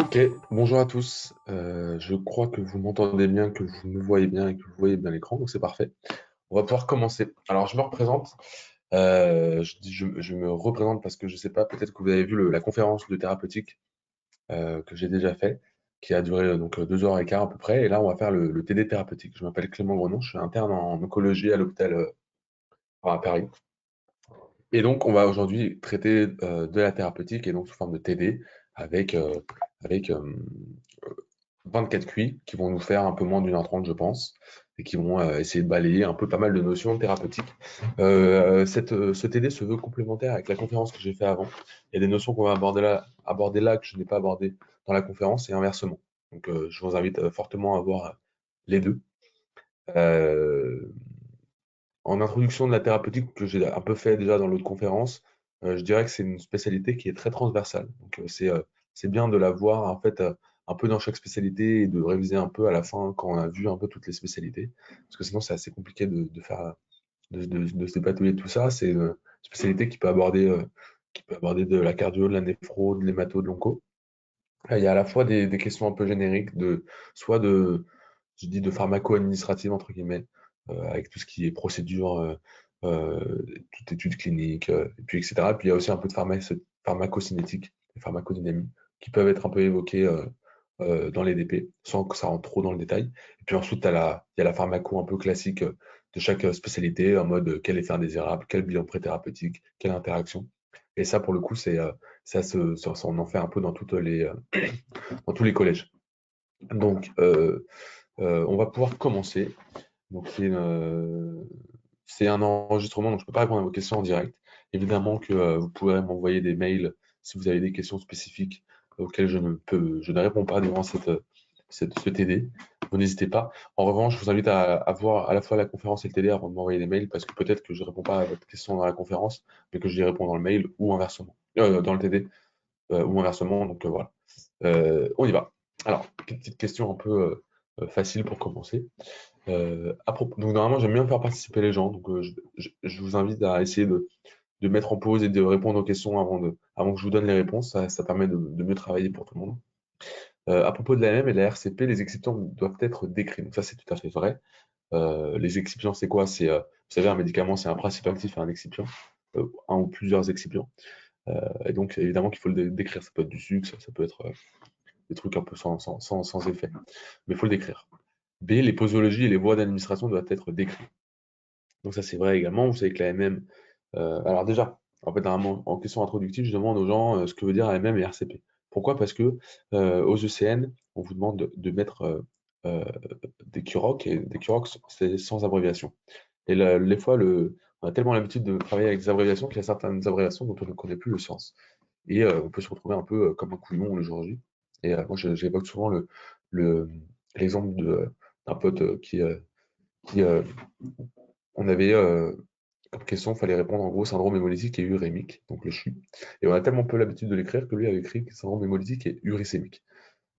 Ok, bonjour à tous. Je crois que vous m'entendez bien, que vous me voyez bien et que vous voyez bien l'écran, donc c'est parfait. On va pouvoir commencer. Alors, je me représente. Je me représente parce que je sais pas, peut-être que vous avez vu la conférence de thérapeutique que j'ai déjà fait, qui a duré 2 heures et quart à peu près. Et là, on va faire le TD thérapeutique. Je m'appelle Clément Grenon, je suis interne en oncologie à l'hôpital à Paris. Et donc, on va aujourd'hui traiter de la thérapeutique et donc sous forme de TD avec, avec 24 QI qui vont nous faire un peu moins d'1 h 30, je pense, et qui vont essayer de balayer un peu pas mal de notions thérapeutiques. Ce TD se veut complémentaire avec la conférence que j'ai fait avant. Il y a des notions qu'on va aborder là que je n'ai pas abordées dans la conférence et inversement. Donc, je vous invite fortement à voir les deux. Euh, En introduction de la thérapeutique que j'ai un peu fait déjà dans l'autre conférence, je dirais que c'est une spécialité qui est très transversale. Donc c'est bien de la voir en fait un peu dans chaque spécialité et de réviser un peu à la fin quand on a vu un peu toutes les spécialités. Parce que sinon c'est assez compliqué de faire de se dépatouiller de tout ça. C'est une spécialité qui peut aborder de la cardio, de la néphro, de l'hémato, de l'onco. Il y a à la fois des questions un peu génériques soit de, je dis de pharmaco-administrative entre guillemets, avec tout ce qui est procédure, toute étude clinique, et puis etc. Puis il y a aussi un peu de pharmacocinétique et pharmacodynamie qui peuvent être un peu évoquées dans les DP, sans que ça rentre trop dans le détail. Et puis ensuite, il y a la pharmaco un peu classique de chaque spécialité, en mode quel effet indésirable, quel bilan préthérapeutique, quelle interaction. Et ça, pour le coup, on en fait un peu dans tous les collèges. Donc, on va pouvoir commencer. Donc, c'est un enregistrement, donc je ne peux pas répondre à vos questions en direct. Évidemment que vous pourrez m'envoyer des mails si vous avez des questions spécifiques auxquelles je ne réponds pas durant ce TD. Vous n'hésitez pas. En revanche, je vous invite à voir à la fois la conférence et le TD avant de m'envoyer des mails, parce que peut-être que je ne réponds pas à votre question dans la conférence, mais que je y réponds dans le mail ou inversement, dans le TD ou inversement. Donc voilà. On y va. Alors, une petite question un peu facile pour commencer. Donc normalement, j'aime bien faire participer les gens, donc je vous invite à essayer de mettre en pause et de répondre aux questions avant que je vous donne les réponses. Ça permet de mieux travailler pour tout le monde. À propos de l'AMM et de la RCP, les excipients doivent être décrits. Donc ça, c'est tout à fait vrai. Les excipients, c'est quoi? Vous savez, un médicament, c'est un principe actif et un excipient, un ou plusieurs excipients. Et donc, évidemment qu'il faut le décrire. Ça peut être du sucre, ça peut être des trucs un peu sans effet. Mais il faut le décrire. B, les posologies et les voies d'administration doivent être décrites. Donc ça, c'est vrai également. Vous savez que la MM, alors déjà, en fait, en question introductive, je demande aux gens ce que veut dire AMM et RCP. Pourquoi? Parce que aux ECN, on vous demande de mettre euh, des QROC, et des QROC, c'est sans abréviation. Et les fois, on a tellement l'habitude de travailler avec des abréviations qu'il y a certaines abréviations dont on ne connaît plus le sens. Et on peut se retrouver un peu comme un couillon le jour J. Et moi, j'évoque souvent le- l'exemple d'un pote qui on avait comme question, il fallait répondre en gros syndrome hémolytique et urémique, donc le CHU. Et on a tellement peu l'habitude de l'écrire que lui avait écrit syndrome hémolytique et uricémique.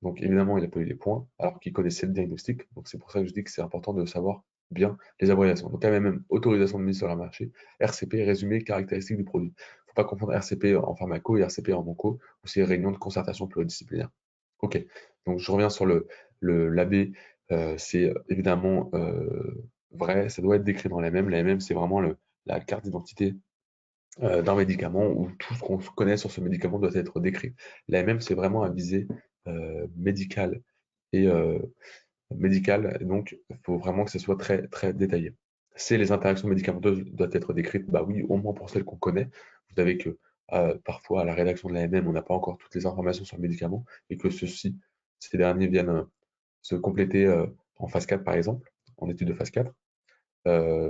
Donc évidemment, il n'a pas eu les points, alors qu'il connaissait le diagnostic. Donc c'est pour ça que je dis que c'est important de savoir bien les abréviations. Donc même autorisation de mise sur le marché, RCP, résumé caractéristique du produit. Il ne faut pas confondre RCP en pharmaco et RCP en onco, ou c'est réunion de concertation pluridisciplinaire. Ok, donc je reviens sur l'AB, c'est évidemment vrai, ça doit être décrit dans l'AMM. L'AMM, c'est vraiment la carte d'identité d'un médicament où tout ce qu'on connaît sur ce médicament doit être décrit. L'AMM, c'est vraiment à visée médicale et donc il faut vraiment que ce soit très, très détaillé. C'est les interactions médicamenteuses doivent être décrites, bah oui, au moins pour celles qu'on connaît. Vous savez que parfois à la rédaction de l'AMM, on n'a pas encore toutes les informations sur le médicament et que ces derniers viennent se compléter en phase 4 par exemple, en étude de phase 4.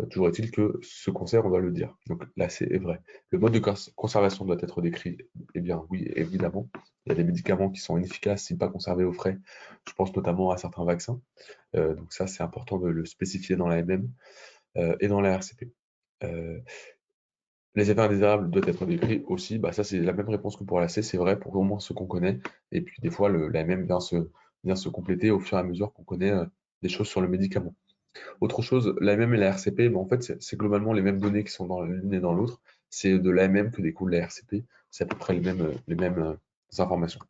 Toujours est-il que ce concert, on doit le dire. Donc là, c'est vrai. Le mode de conservation doit être décrit. Eh bien, oui, évidemment. Il y a des médicaments qui sont inefficaces si pas conservés au frais. Je pense notamment à certains vaccins. Donc ça, c'est important de le spécifier dans la MM et dans la RCP. Euh, les effets indésirables doivent être décrits aussi. Bah, ça, c'est la même réponse que pour la C. C'est vrai pour au moins ce qu'on connaît. Et puis, des fois, la MM vient se compléter au fur et à mesure qu'on connaît des choses sur le médicament. Autre chose, l'AMM et la RCP, en fait, c'est globalement les mêmes données qui sont dans l'une et dans l'autre. C'est de l'AMM que découle la RCP. C'est à peu près les mêmes informations.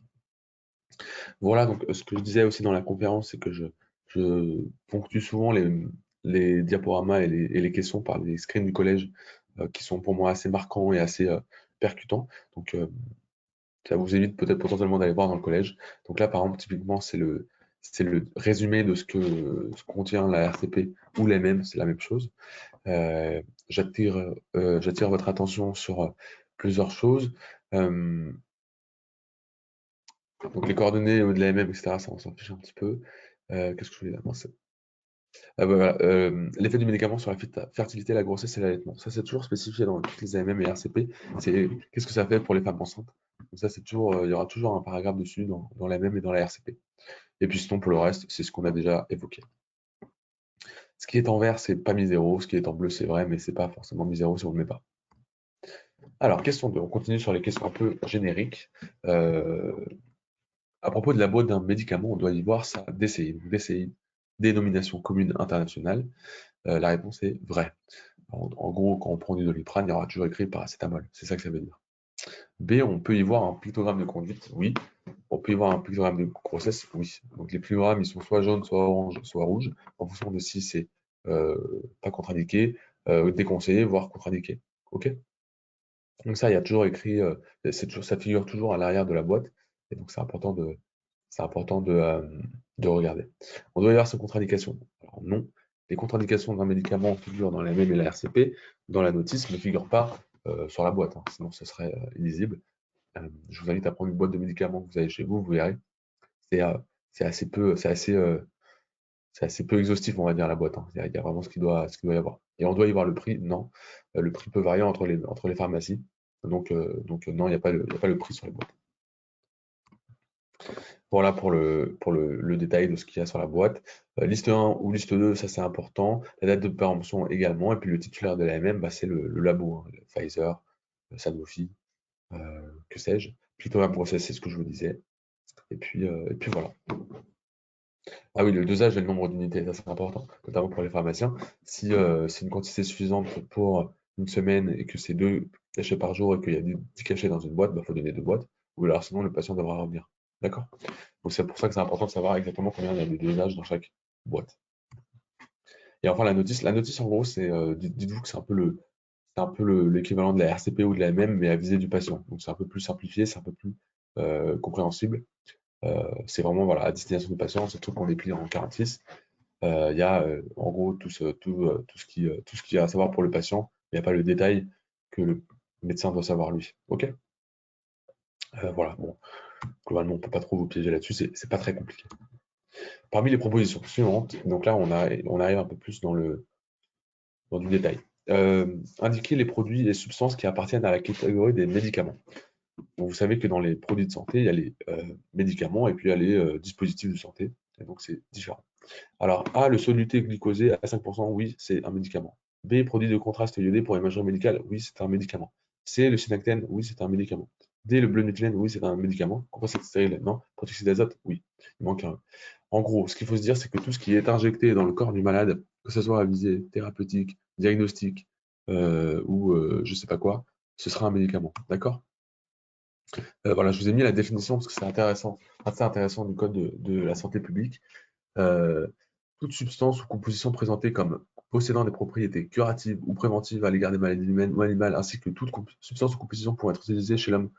Voilà, donc ce que je disais aussi dans la conférence, c'est que je ponctue souvent les diaporamas et les questions par les screens du collège qui sont pour moi assez marquants et assez percutants. Donc ça vous évite peut-être potentiellement d'aller voir dans le collège. Donc là, par exemple, typiquement, c'est le résumé de ce que contient la RCP ou l'MM, c'est la même chose. Euh, j'attire votre attention sur plusieurs choses. Euh, donc les coordonnées de l'AMM, etc., ça on s'en fiche un petit peu. Qu'est-ce que je voulais dire? Mince. Ah bah voilà, l'effet du médicament sur la fertilité, la grossesse et l'allaitement. Ça, c'est toujours spécifié dans toutes les AMM et RCP. C'est qu'est-ce que ça fait pour les femmes enceintes. Donc ça, c'est toujours, il y aura toujours un paragraphe dessus dans l'AMM et dans la RCP. Et puis sinon, pour le reste, c'est ce qu'on a déjà évoqué. Ce qui est en vert, c'est pas mis zéro. Ce qui est en bleu, c'est vrai, mais c'est pas forcément mis zéro si on ne le met pas. Alors, question 2. On continue sur les questions un peu génériques. Euh, À propos de la boîte d'un médicament, on doit y voir sa DCI. Donc, DCI, dénomination commune internationale. La réponse est vraie. En gros, quand on prend du Doliprane, il y aura toujours écrit paracétamol. C'est ça que ça veut dire. B, on peut y voir un pictogramme de conduite. Oui. On peut y voir un pictogramme de grossesse. Oui. Donc les pictogrammes, ils sont soit jaunes, soit orange, soit rouges, en fonction de si c'est euh, pas contre-indiqué, déconseillé, voire contre-indiqué. OK? Donc ça, il y a toujours écrit, ça figure toujours à l'arrière de la boîte. Et donc c'est important de regarder. On doit y avoir ces contre-indications. Alors non, les contre-indications d'un médicament figurent dans la MM et la RCP, dans la notice, ne figurent pas sur la boîte, hein, sinon ce serait illisible. Je vous invite à prendre une boîte de médicaments que vous avez chez vous, vous verrez. C'est c'est assez peu, c'est assez peu exhaustif, on va dire, la boîte, hein. Il y a vraiment ce qu'il doit y avoir. Et on doit y voir le prix? Non. Le prix peut varier entre les pharmacies. Donc non, il y a pas le prix sur les boîtes. Voilà pour le détail de ce qu'il y a sur la boîte. Liste 1 ou liste 2, ça c'est important. La date de péremption également. Et puis le titulaire de l'AMM, bah, c'est le labo, hein, le Pfizer, Sanofi, que sais-je. Pictogramme process, c'est ce que je vous disais. Et puis voilà. Ah oui, le dosage et le nombre d'unités, ça c'est important, notamment pour les pharmaciens. Si c'est une quantité suffisante pour une semaine et que c'est 2 cachets par jour et qu'il y a 10 cachets dans une boîte, il faut donner 2 boîtes. Ou alors sinon le patient devra revenir. D'accord? Donc c'est pour ça que c'est important de savoir exactement combien il y a de dosage dans chaque boîte. Et enfin la notice en gros, c'est dites-vous que c'est un peu l'équivalent de la RCP ou de la MM, mais à visée du patient. Donc c'est un peu plus simplifié, c'est un peu plus compréhensible. C'est vraiment voilà, à destination du patient, c'est le truc qu'on déplie en 46. Il y a en gros tout ce qu'il y a à savoir pour le patient. Il n'y a pas le détail que le médecin doit savoir lui. Ok? Voilà, bon, globalement, on ne peut pas trop vous piéger là-dessus, c'est pas très compliqué. Parmi les propositions suivantes, donc là on arrive un peu plus dans du détail. Indiquer les produits et substances qui appartiennent à la catégorie des médicaments. Donc, vous savez que dans les produits de santé, il y a les médicaments et puis il y a les dispositifs de santé. Et donc c'est différent. Alors, A, le soluté glycosé à 5%, oui, c'est un médicament. B, produit de contraste iodé pour imagerie médicale, oui, c'est un médicament. C, le synactène, oui, c'est un médicament. D, le bleu nucléine, oui, c'est un médicament. Compressé stérile, non. Protoxyde d'azote, oui. Il manque un. En gros, ce qu'il faut se dire, c'est que tout ce qui est injecté dans le corps du malade, que ce soit à visée thérapeutique, diagnostique ou je sais pas quoi, ce sera un médicament. D'accord? Voilà, je vous ai mis la définition parce que c'est intéressant, assez intéressant du code de la santé publique. Euh, Toute substance ou composition présentée comme possédant des propriétés curatives ou préventives à l'égard des maladies humaines ou animales, ainsi que toute substance ou composition pouvant être utilisée chez l'homme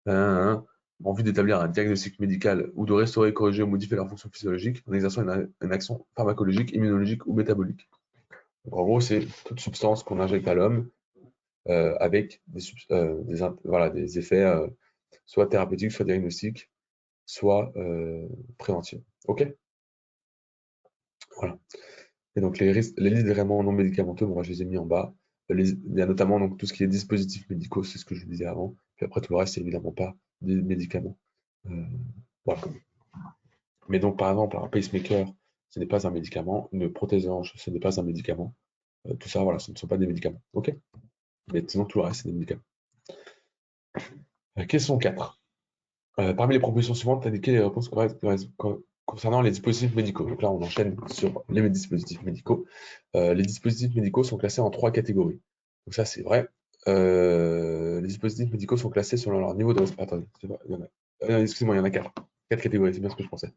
en vue d'établir un diagnostic médical ou de restaurer, corriger ou modifier leur fonction physiologique en exerçant une action pharmacologique, immunologique ou métabolique. Donc, en gros, c'est toute substance qu'on injecte à l'homme avec voilà, des effets soit thérapeutiques, soit diagnostiques, soit préventifs. OK? Voilà. Et donc les listes vraiment non médicamenteux, moi je les ai mis en bas. Il y a notamment donc, tout ce qui est dispositifs médicaux, c'est ce que je vous disais avant. Puis après tout le reste, c'est évidemment pas des médicaments. Euh, voilà. Mais donc par exemple, un pacemaker, ce n'est pas un médicament. Une prothèse de hanche, ce n'est pas un médicament. Tout ça, voilà, ce ne sont pas des médicaments. OK? Mais sinon tout le reste, c'est des médicaments. Question 4. Parmi les propositions suivantes, indiquez les réponses correctes concernant les dispositifs médicaux. Donc là, on enchaîne sur les dispositifs médicaux. Les dispositifs médicaux sont classés en 3 catégories. Donc ça, c'est vrai. Les dispositifs médicaux sont classés selon leur niveau de responsabilité. Excusez-moi, il y en a 4. 4 catégories, c'est bien ce que je pensais.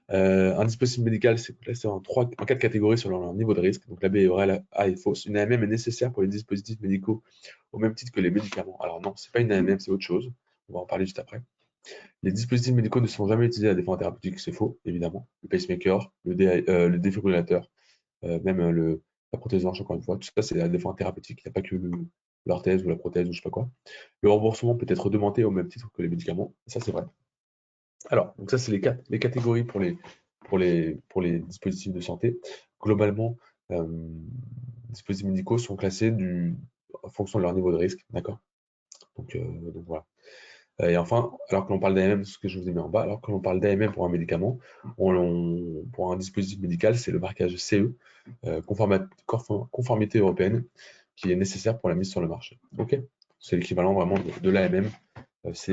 Un dispositif médical, c'est classé en 4 catégories selon leur niveau de risque. Donc la B est vraie, la A est fausse. Une AMM est nécessaire pour les dispositifs médicaux au même titre que les médicaments. Alors non, c'est pas une AMM, c'est autre chose. On va en parler juste après. Les dispositifs médicaux ne sont jamais utilisés à des fins thérapeutiques, c'est faux, évidemment. Le pacemaker, le défibrillateur, même la prothèse de hanche, encore une fois, tout ça c'est à des fins thérapeutiques. Il n'y a pas que l'orthèse ou la prothèse ou je sais pas quoi. Le remboursement peut être demandé au même titre que les médicaments. Ça c'est vrai. Alors, donc ça c'est les catégories pour les dispositifs de santé. Globalement, les dispositifs médicaux sont classés en fonction de leur niveau de risque, d'accord? Donc voilà. Et enfin, alors que l'on parle d'AMM, ce que je vous ai mis en bas, alors que l'on parle d'AMM pour un médicament, pour un dispositif médical, c'est le marquage CE, conformité européenne, qui est nécessaire pour la mise sur le marché. Ok? C'est l'équivalent vraiment de l'AMM, c'est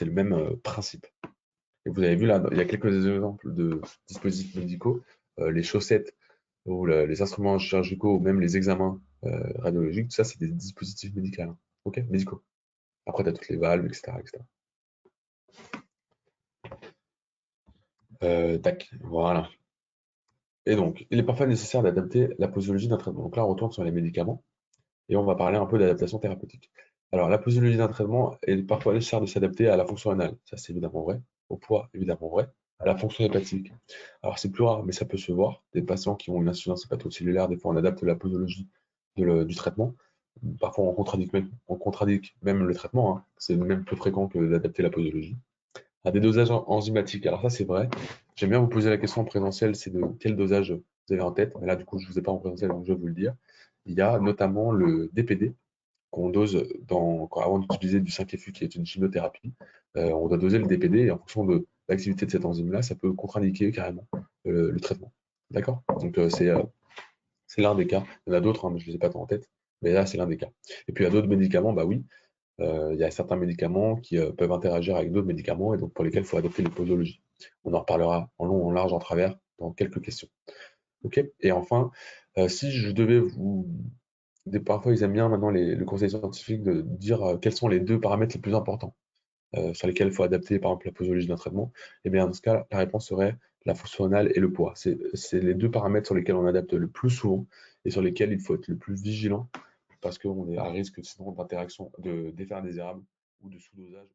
le même principe. Et vous avez vu là, il y a quelques exemples de dispositifs médicaux, les chaussettes ou les instruments chirurgicaux ou même les examens radiologiques, tout ça c'est des dispositifs médicaux, hein. Ok? Médicaux. Après, tu as toutes les valves, etc., etc. Tac, voilà. Et donc, il est parfois nécessaire d'adapter la posologie d'un traitement. Donc là, on retourne sur les médicaments et on va parler un peu d'adaptation thérapeutique. Alors, la posologie d'un traitement est parfois nécessaire de s'adapter à la fonction rénale. Ça, c'est évidemment vrai. Au poids, évidemment vrai. À la fonction hépatique. Alors, c'est plus rare, mais ça peut se voir. Des patients qui ont une insuffisance hépatocellulaire, des fois, on adapte la posologie du traitement. Parfois, on contradique même le traitement, hein. C'est même plus fréquent que d'adapter la posologie à des dosages enzymatiques. Alors ça, c'est vrai. J'aime bien vous poser la question en présentiel, c'est de quel dosage vous avez en tête. Mais là, du coup, je ne vous ai pas en présentiel, donc je vais vous le dire. Il y a notamment le DPD qu'on dose avant d'utiliser du 5FU qui est une chimiothérapie. On doit doser le DPD et en fonction de l'activité de cette enzyme-là, ça peut contre-indiquer carrément le traitement. D'accord? Donc c'est l'un des cas. Il y en a d'autres, hein, mais je ne les ai pas tant en tête. Mais là, c'est l'un des cas. Et puis il y a d'autres médicaments, bah oui, il y a certains médicaments qui peuvent interagir avec d'autres médicaments et donc pour lesquels il faut adopter les posologies. On en reparlera en long, en large, en travers dans quelques questions. Ok. Et enfin, si je devais vous... Parfois, ils aiment bien maintenant le conseil scientifique de dire quels sont les 2 paramètres les plus importants sur lesquels il faut adapter par exemple la posologie d'un traitement. Et bien dans ce cas, la réponse serait la fonction rénale et le poids. C'est les 2 paramètres sur lesquels on adapte le plus souvent et sur lesquels il faut être le plus vigilant parce qu'on est à risque sinon d'interaction, d'effet indésirable ou de sous-dosage.